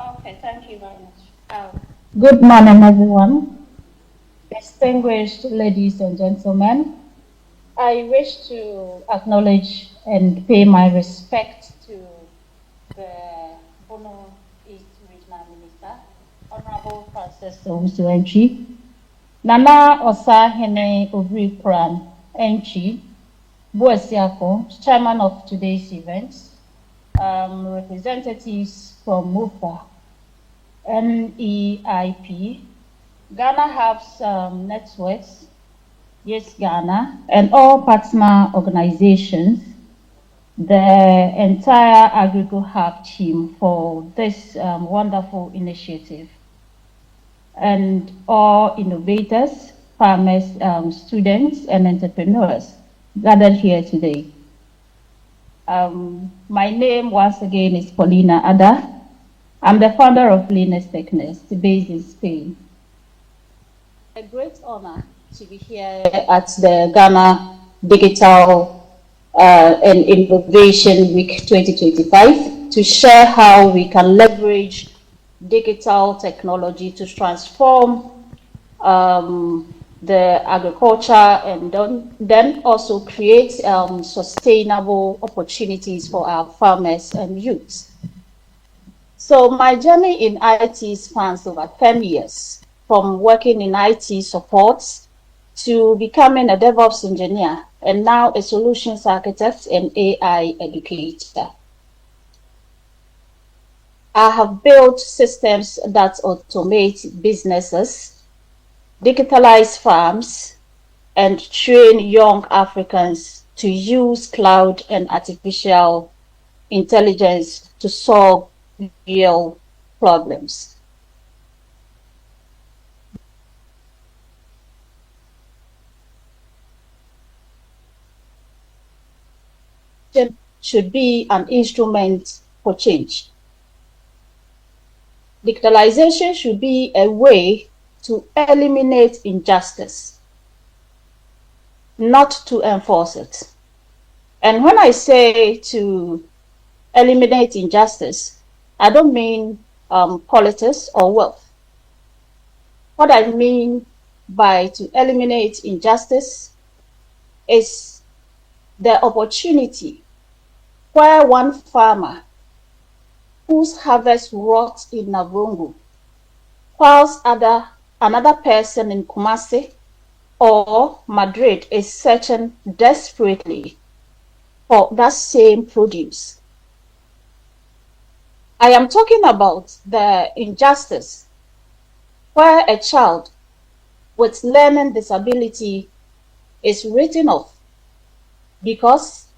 Okay, thank you very much. Good morning, everyone. Distinguished ladies and gentlemen, I wish to acknowledge and pay my respect to the Bono East Regional Minister, Honorable Francis Owusu-Enchi, Nana Osahene Obri-Pran Enchi, Boesiako, chairman of today's event, representatives from MUFA, NEIP, Ghana has networks, yes, Ghana, and all partner organizations, the entire Agogo Hub team for this wonderful initiative, and all innovators, farmers, students, and entrepreneurs gathered here today. My name, once again, is Paulina Ada. I'm the founder of Lina'sTechNest, based in Spain. A great honor to be here at the Ghana Digital and Innovation Week 2025 to share how we can leverage digital technology to transform the agriculture and then also create sustainable opportunities for our farmers and youths. So my journey in IT spans over 10 years, from working in IT support to becoming a DevOps engineer, and now a solutions architect and AI educator. I have built systems that automate businesses, digitalize farms, and train young Africans to use cloud and artificial intelligence to solve real problems. Should be an instrument for change. Digitalization should be a way to eliminate injustice, not to enforce it. And when I say to eliminate injustice, I don't mean politics or wealth. What I mean by to eliminate injustice is the opportunity where one farmer whose harvest rot in Navrongo, whilst another person in Kumasi or Madrid is searching desperately for that same produce. I am talking about the injustice where a child with learning disability is written off because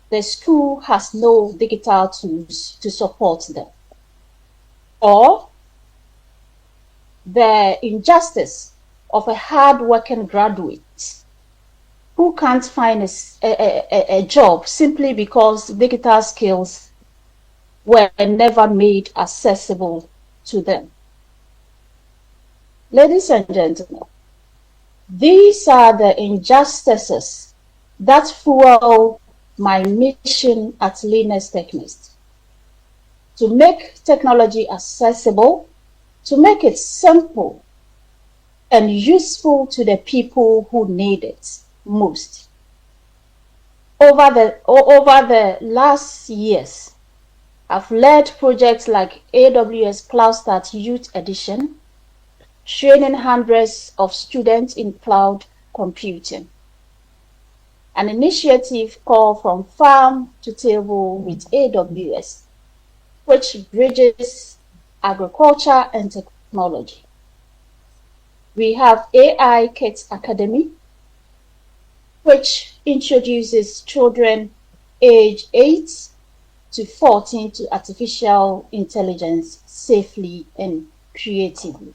the school has no digital tools to support them. Or the injustice of a hard-working graduate who can't find a job simply because digital skills were never made accessible to them. Ladies and gentlemen, these are the injustices that fuel my mission at Lina'sTechNest: to make technology accessible, to make it simple and useful to the people who need it most. Over the last years, I've led projects like AWS CloudStart Youth Edition, training hundreds of students in cloud computing, an initiative called From Farm to Table with AWS, which bridges agriculture and technology. We have AI Kids Academy, which introduces children age 8 to 14 to artificial intelligence safely and creatively.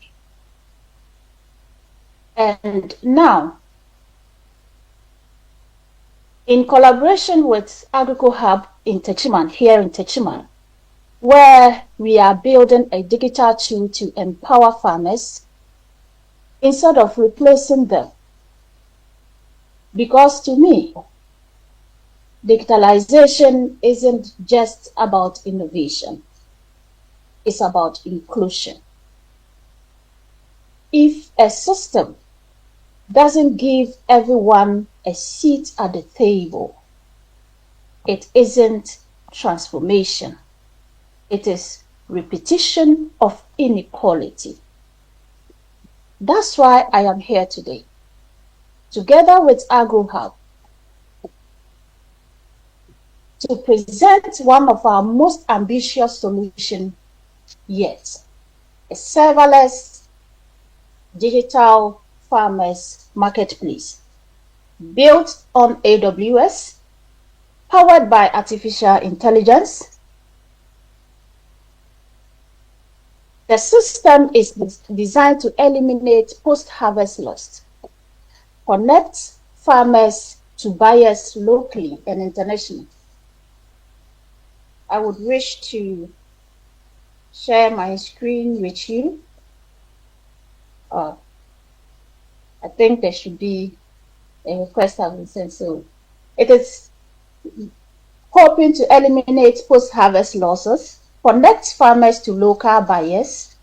And now, in collaboration with Agogo Hub in Techiman, here in Techiman, where we are building a digital tool to empower farmers instead of replacing them. Because to me, digitalization isn't just about innovation. is about inclusion. If a system doesn't give everyone a seat at the table, it isn't transformation. It is repetition of inequality. That's why I am here today, together with Agogo, to present one of our most ambitious solutions yet, a serverless digital farmers marketplace built on AWS, powered by artificial intelligence. The system is designed to eliminate post-harvest loss, connect farmers to buyers locally and internationally. I would wish to share my screen with you. I think there should be a request have been sent. So it is hoping to eliminate post-harvest losses, connect farmers to local buyers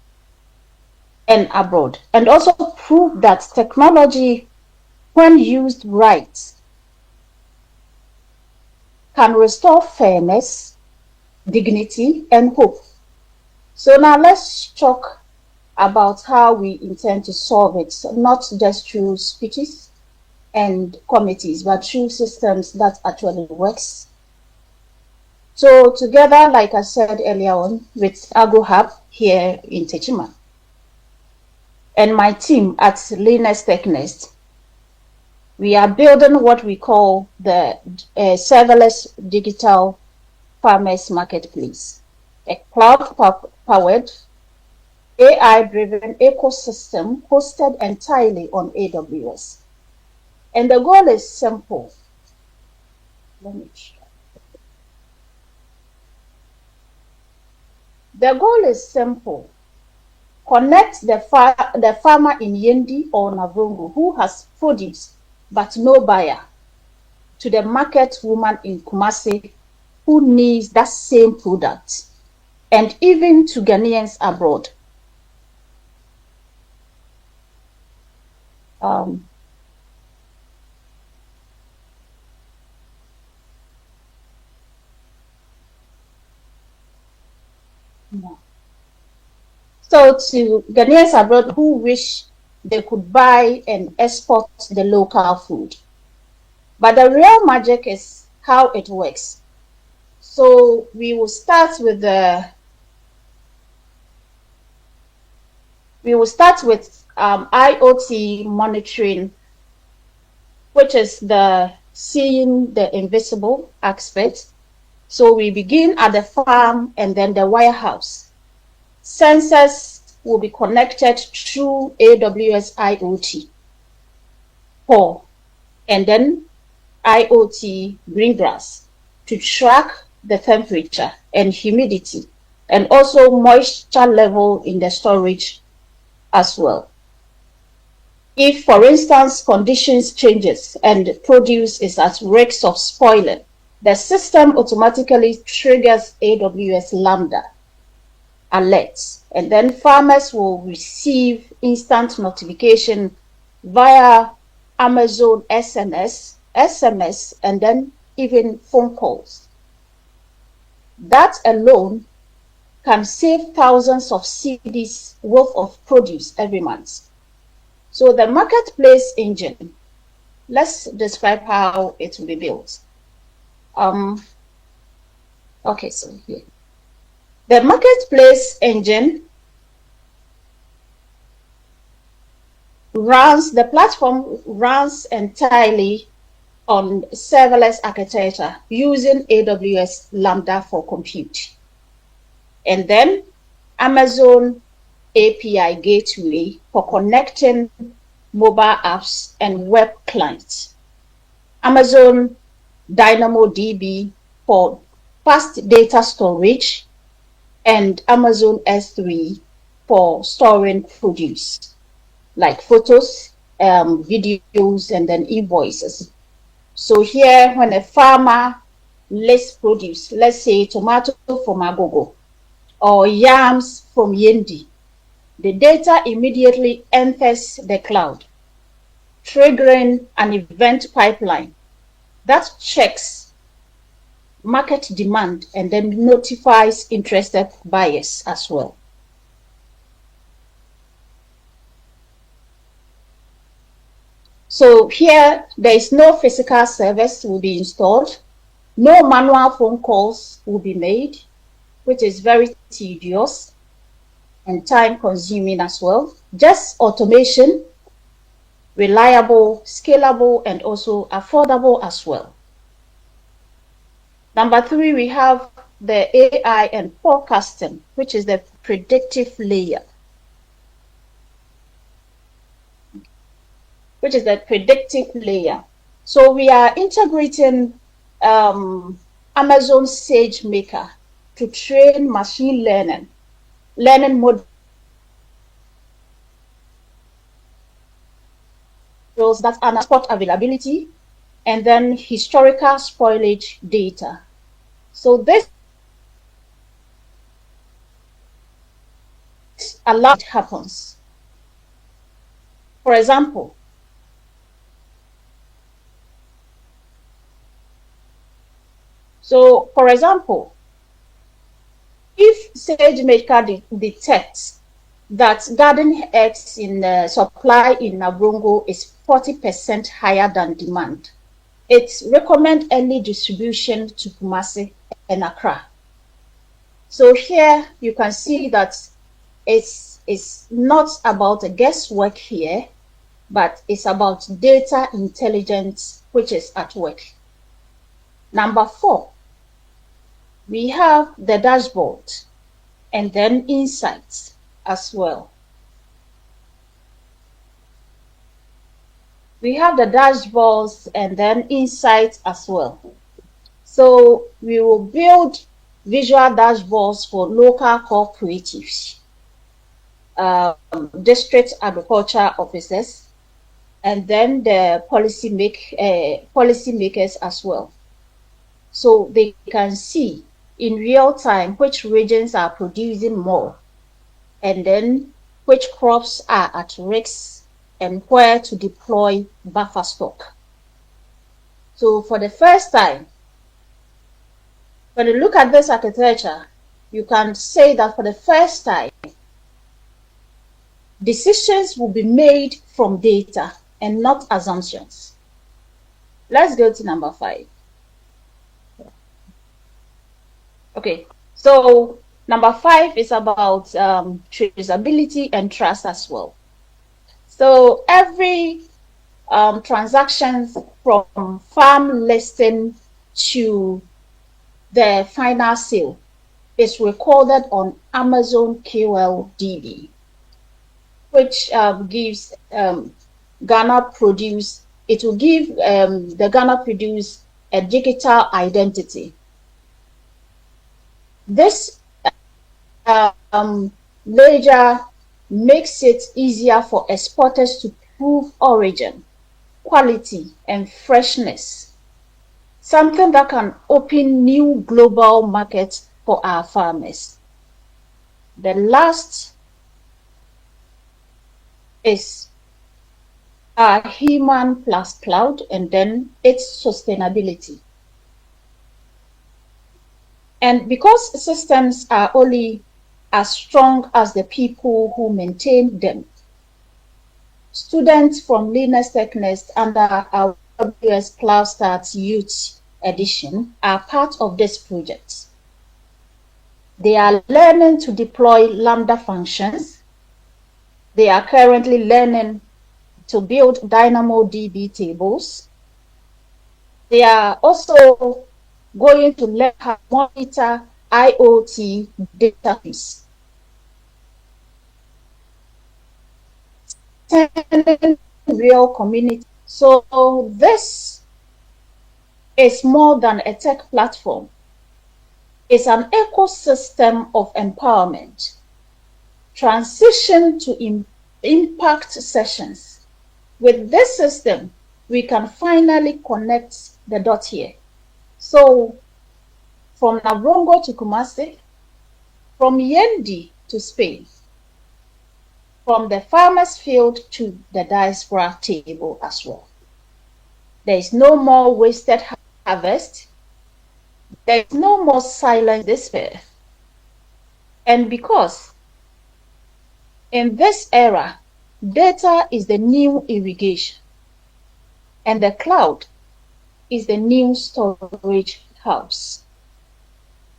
and abroad, and also prove that technology, when used right, can restore fairness, dignity, and hope. So now let's talk about how we intend to solve it, not just through speeches and committees, but through systems that actually works. So together, like I said earlier on, with Agogo here in Techiman, and my team at Lina'sTechNest, we are building what we call the serverless digital farmers marketplace, a cloud-powered, AI-driven ecosystem hosted entirely on AWS. And the goal is simple. Let me try. The goal is simple. Connect the farmer in Yendi or Navrongo who has produce but no buyer to the market woman in Kumasi who needs that same product, and even to Ghanaians abroad. So to Ghanaians abroad who wish they could buy and export the local food. But the real magic is how it works. So we will start with IoT monitoring, which is the seeing the invisible aspect. So we begin at the farm and then the warehouse. Sensors will be connected through AWS IoT core, and then IoT greengrass to track the temperature and humidity, and also moisture level in the storage as well. If, for instance, conditions changes and produce is at risk of spoiling, the system automatically triggers AWS Lambda alerts, and then farmers will receive instant notification via Amazon SMS, and then even phone calls. That alone can save thousands of cedis worth of produce every month. So the marketplace engine, let's describe how it will be built. Okay, so here. The marketplace engine the platform runs entirely on serverless architecture using AWS Lambda for compute. And then Amazon API gateway for connecting mobile apps and web clients. Amazon DynamoDB for fast data storage, and Amazon S3 for storing produce, like photos, videos, and then invoices. So here, when a farmer lists produce, let's say tomato from Agogo, or yams from Yendi, the data immediately enters the cloud, triggering an event pipeline that checks market demand and then notifies interested buyers as well. So here, there is no physical service will be installed. No manual phone calls will be made, which is very tedious and time consuming as well. Just automation, reliable, scalable, and also affordable as well. Number 3, we have the AI and forecasting, which is the predictive layer. So we are integrating Amazon SageMaker to train machine learning models that analyze spot availability and then historical spoilage data. So this allows it happens. For example, if SageMaker detects that garden eggs in supply in Navrongo is 40% higher than demand, it recommends early distribution to Kumasi and Accra. So here you can see that it's not about a guesswork here, but it's about data intelligence which is at work. Number 4, we have the dashboard and then insights as well. We have the dashboards and then insights as well. So we will build visual dashboards for local cooperatives, district agriculture officers, and then the policymakers as well. So they can see in real time which regions are producing more, and then which crops are at risk and where to deploy buffer stock. So for the first time, when you look at this architecture, you can say that for the first time, decisions will be made from data and not assumptions. Let's go to number 5. Okay, so number 5 is about traceability and trust as well. So every transaction from farm listing to the final sale is recorded on Amazon QLDB, which gives Ghana Produce, it will give the Ghana Produce a digital identity. This ledger makes it easier for exporters to prove origin, quality, and freshness, something that can open new global markets for our farmers. The last is our human plus cloud, and then its sustainability. And because systems are only as strong as the people who maintain them, students from Lina'sTechNest under our AWS Cloud Starts Youth Edition are part of this project. They are learning to deploy Lambda functions. They are currently learning to build DynamoDB tables. They are also going to learn how to monitor IoT database. Real community. So this is more than a tech platform. It's an ecosystem of empowerment. Transition to impact sessions. With this system, we can finally connect the dot here. So from Navrongo to Kumasi, from Yendi to Spain, from the farmer's field to the diaspora table as well. There is no more wasted harvest. There is no more silent despair. And because in this era, data is the new irrigation, and the cloud is the new storage house.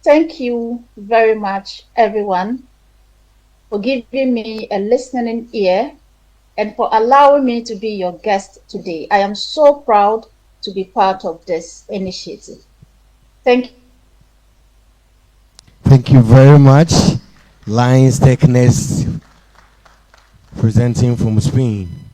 Thank you very much, everyone, for giving me a listening ear and for allowing me to be your guest today. I am so proud to be part of this initiative. Thank you. Thank you very much, Lina'sTechNest, presenting from Spain.